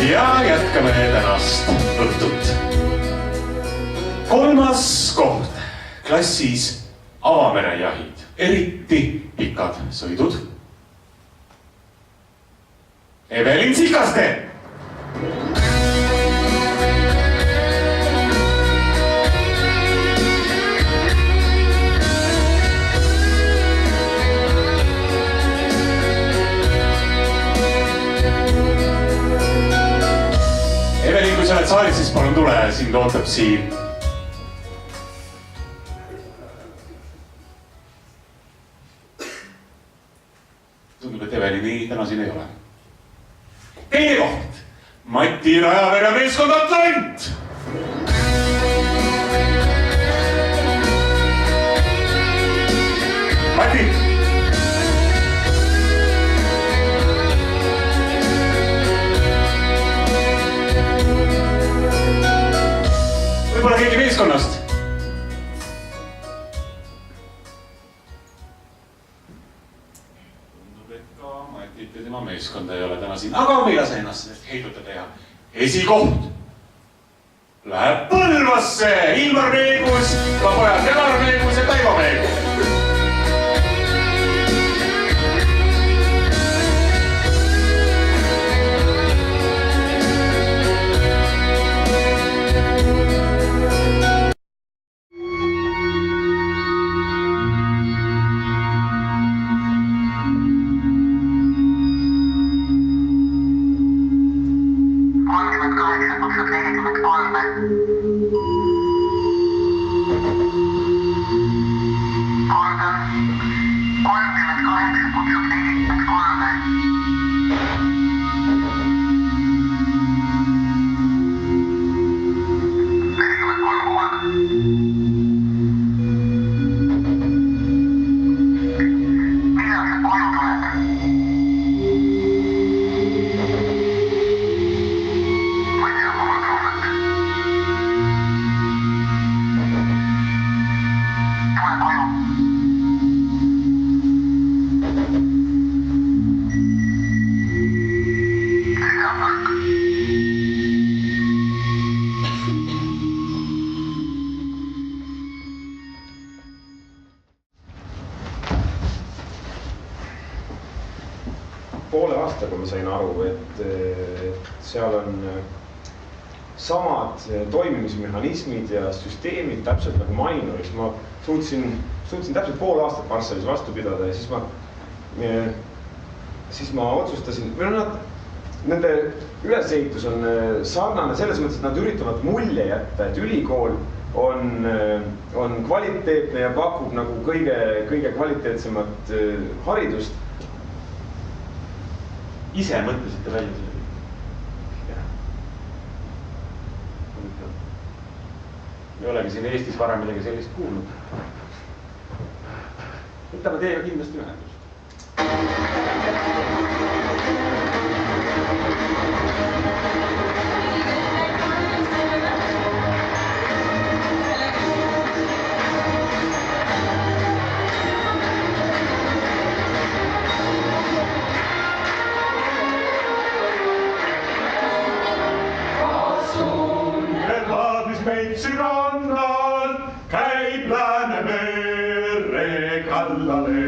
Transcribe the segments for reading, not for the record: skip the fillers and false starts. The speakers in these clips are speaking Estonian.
Ja jätkame tänast õhtut. Kolmas koht klassis avamerejahid, eriti pikad sõidud. Evelin Sikaste. Evelin, kui sa oled saalis, siis palun tule, sind ootab siin. Tundub, et Evelini täna siin ei ole. Teine koht, Mati Rajavere meeskond Atlant. Mati. Võib-olla keegi meeskonnast. Matit ja tema meeskonda ei ole täna siin, aga me ei lase ennast sellest heidutada teha. Esikoht läheb Põlvasse, Ilmar Meegus, ka pojad Janar Meegus ja Taivo Meegus. Poole aastaga ma sain aru, et seal on samad toimimismehhanismid ja süsteemid täpselt nagu Mainoris. Ma suutsin täpselt pool aastat Varssavis vastu pidada ja siis ma otsustasin, nende ülesehitus on sarnane selles mõttes, et nad üritavad mulje jätta, et ülikool on kvaliteetne ja pakub nagu kõige kvaliteetsemat haridust. Ise mõtlesite välja selle? Me olegi siin Eestis varem midagi sellist kuulnud. Võtame teiega kindlasti ühendust. Meitsi rannal käib Läänemere kallale.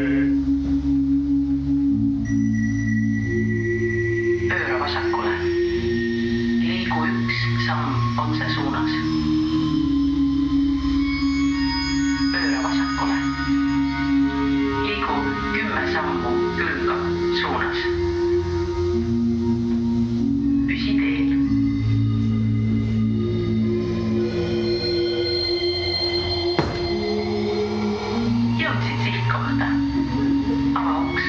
Pööra vasakule. Liigu üks samm otse suunas. Pööra vasakule. Liigu 10 sammu külga suunas. Püsi teel. Jõudsid sihtkohta. Ava uks.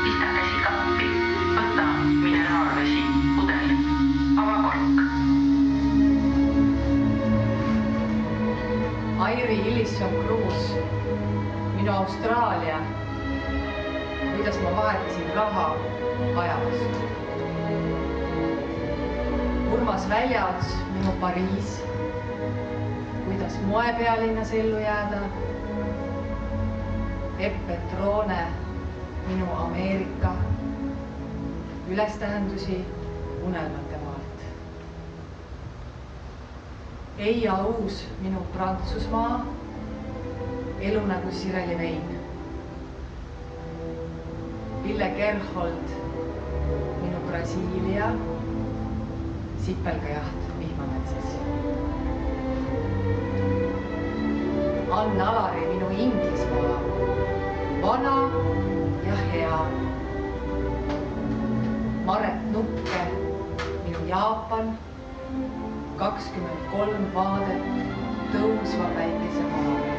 Pista käsi kappi. Võta mineraalvesi, pudel. Ava kork. Airi Ilisson-Kruus, minu Austraalia, kuidas ma vahetasin raha ajas. Urmas Väljaots, minu Pariis, kuidas moepealinnas ellu jääda. Epp Petrone, minu Ameerika, ülestähendusi unelmate maalt. Eija Uus, minu Prantsusmaa, elu nagu Sireli vein. Ville Gerhold, minu Brasiilia, sipelgajaht vihmametsas. Ann Alari, minu Inglismaa, vana ja hea. Maret Nukke, minu Jaapan, 23 vaadet tõusva päikese maale.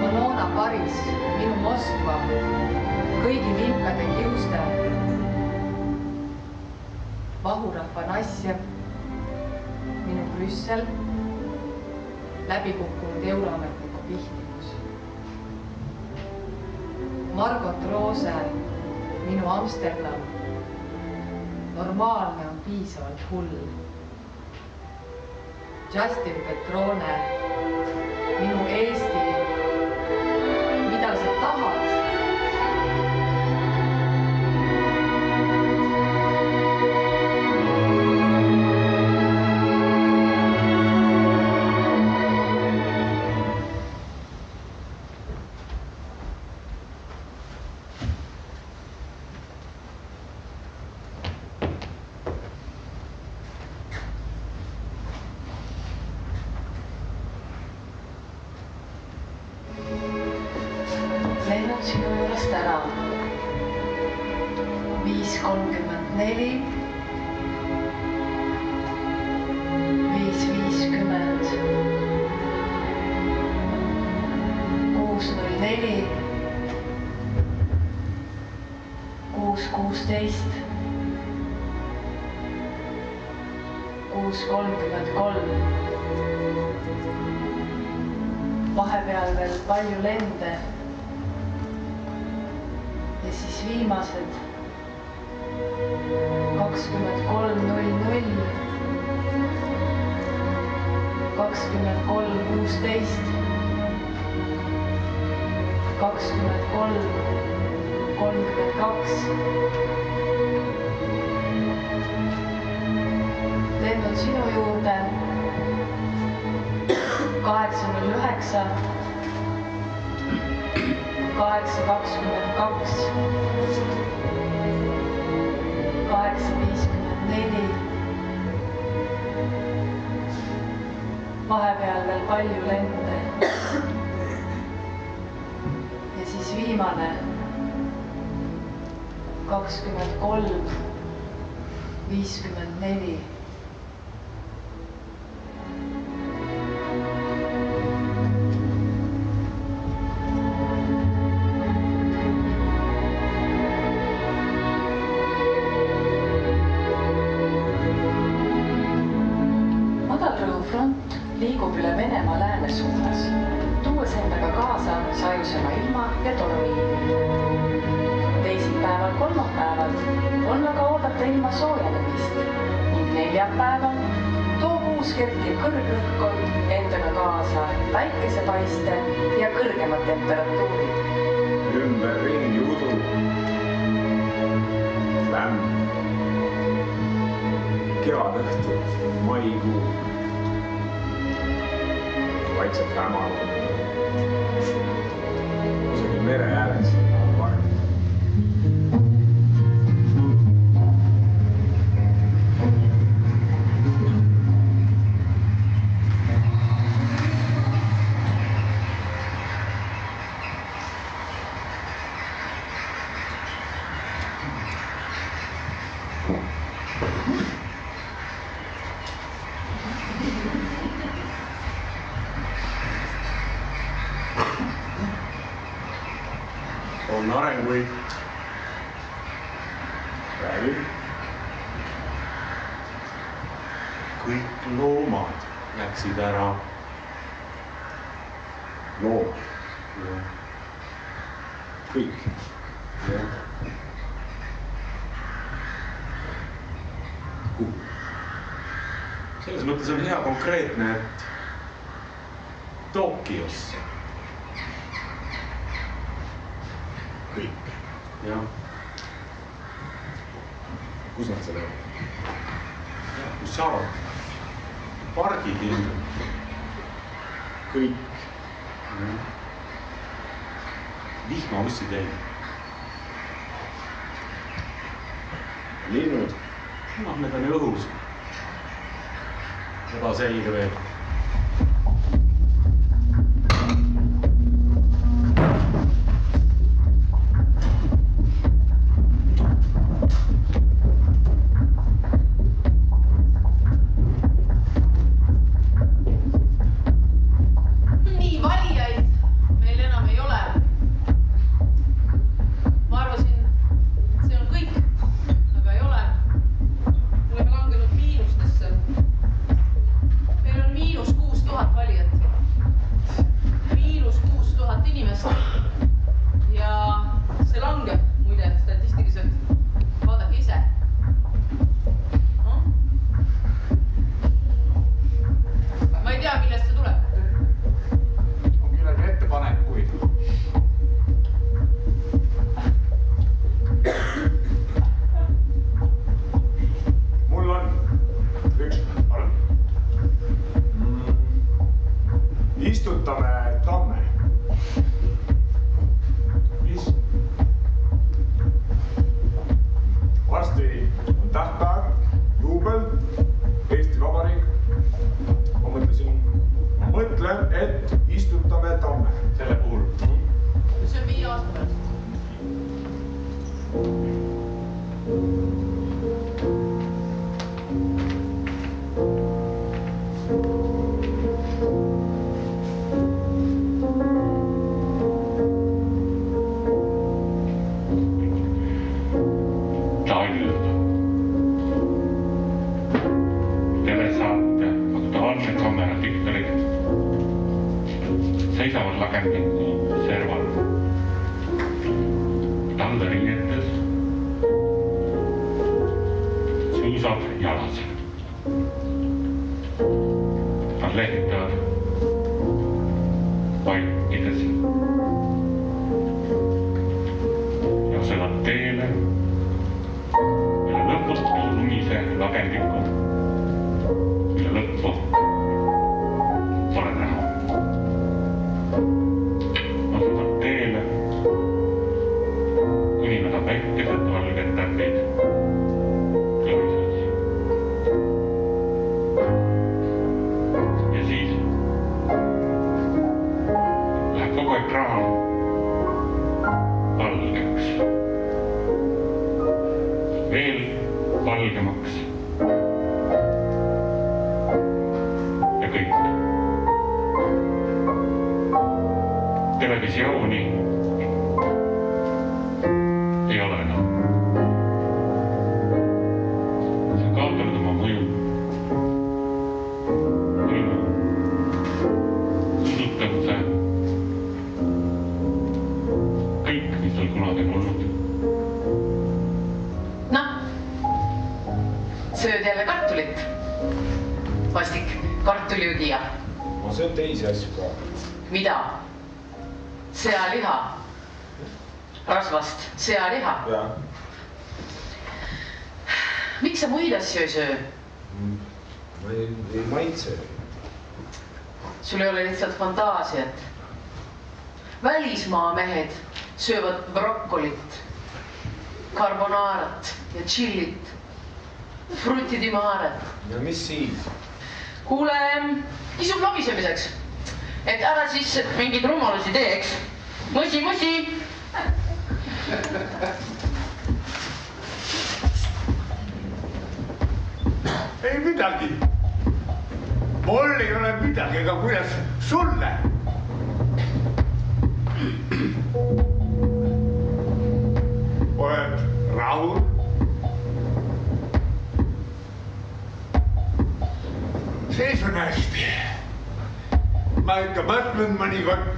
Alona Paris, minu Moskva, kõigi vilkade kiuste. Vahur Afanasjev, minu Brüssel, läbikukkunud euroametniku pihtimus. Margot Roose, minu Amsterdam, normaalne on piisavalt hull. Justin Petrone, minu Eesti, mida sa tahad? Lennun sinu juurest ära. 5:34, 5:50, 6:04, 6:16, 6:33. Vahepeal veel palju lende. Ja siis viimased 23:00, 23:16, 23:32. Lennun sinu juurde 8:09, 8:22, 8:54. Vahepeal veel palju lende. Ja siis viimane 23:54. Liigub üle Venemaa lääne suunas, tuues endaga kaasa sajusema ilma ja toruliini. Teisipäeval, kolmapäeval on aga oodata ilma soojenemist ning neljapäeval toob uus kerkiv kõrglõhkkond endaga kaasa päikesepaiste ja kõrgemad temperatuurid. Ümberringi udu. Lämm. Kevadõhtu, maikuu. Vaikselt hämal. Kusagil mere ääres on varm. On arenguid. Räägi. Kõik loomad läksid ära. Loomad. Kõik. Kuhu? Selles mõttes on hea konkreetne, et Tokyosse. Kõik. Jah. Kus nad selle on? Kus sa arvad? Pargid ilmselt. Kõik. Vihmavussid ei. Linnud. No, need on õhus. Juba selge veel. Sööd jälle kartulit. Vastik, kartuliõgija. Ma söön teisi asju ka. Mida? Sealiha. Rasvast sealiha. Ja. Miks sa muid asju ei söö? Ma ei maitse. Sul ei ole lihtsalt fantaasiat. Välismaa mehed söövad brokkolit, carbonaarat ja chillit. Frutti di mare. Ja mis siis? Kuule, isub lobisemiseks. Et ära siis mingid rumalusi teeks. Musi, musi! Ei midagi. Mul ei ole midagi, aga kuidas sulle? Oled rahul? Seis on hästi. Ma ikka mõtlen mõnikord.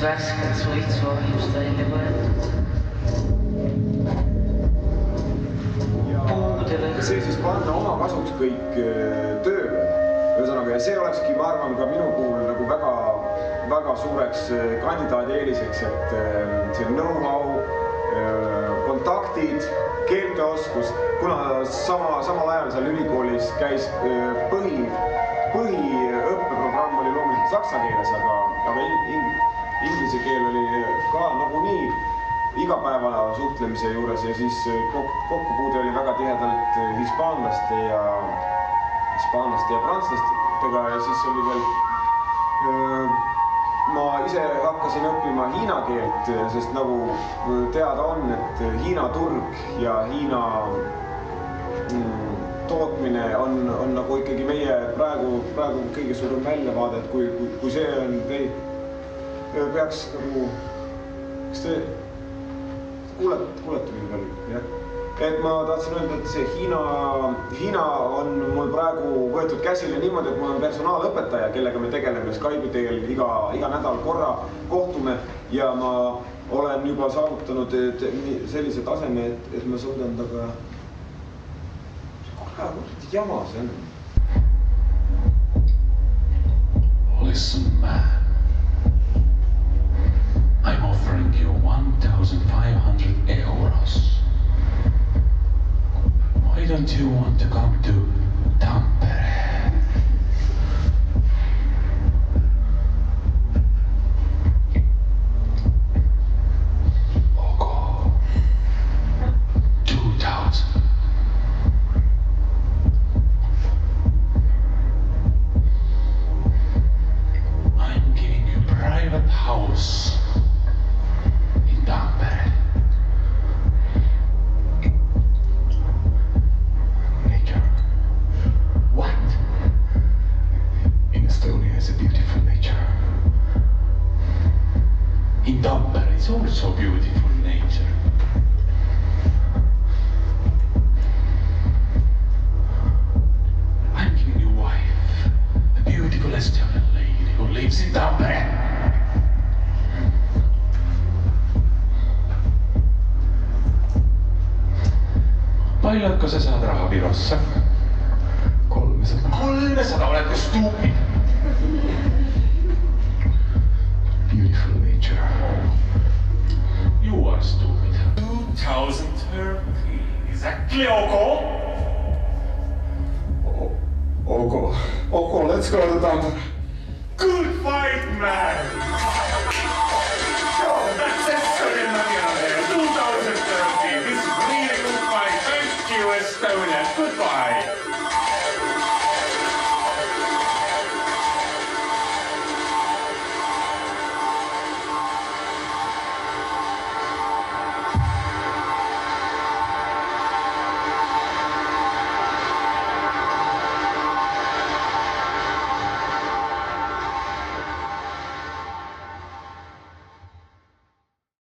värsket suitsu ahjust välja võetud. See siis panna oma kasuks kõik tööle. Ühesõnaga, ja see olekski, ma arvan, ka minu puhul nagu väga suureks kandidaadi eeliseks, et see know-how, kontaktid, keelteoskus, kuna samal ajal seal ülikoolis käis põhiõppeprogramm oli loomulikult saksa keeles, aga inglise keel oli ka nagunii igapäeva suhtlemise juures ja siis kokkupuude oli väga tihedalt hispaanlaste ja prantslastega ja siis oli veel, ma ise hakkasin õppima hiina keelt, sest nagu teada on, et Hiina turg ja Hiina tootmine on nagu ikkagi meie praegu kõige suurem väljavaade, et kui see on peaks nagu, kas te kuulete mind veel, jah? Et ma tahtsin öelda, et see Hiina on mul praegu võetud käsile niimoodi, et mul on personaalõpetaja, kellega me tegeleme Skype'i teel iga nädal korra kohtume ja ma olen juba saavutanud sellise taseme, et ma suudan taga... Kuulge, jama see on. Listen, man. I'm offering you 1,500 euros. Why don't you want to come to Tampere? Okay. 2,000. I'm giving you a private house. Nature. What? In Estonia is a beautiful nature. In Tampere is also beautiful nature. I'm giving you a wife, a beautiful Estonian lady who lives in Tampere. Paljatko sä saat rahaa Virossa? 300. 300? Oletko stupid? Beautiful nature. You are stupid. 2,030. Exactly, Oko? Oko, let's go to Tampere. Good fight, man! That's Estonian money out there. 2,030. This is really good fight. Thank you, Estonia. Goodbye.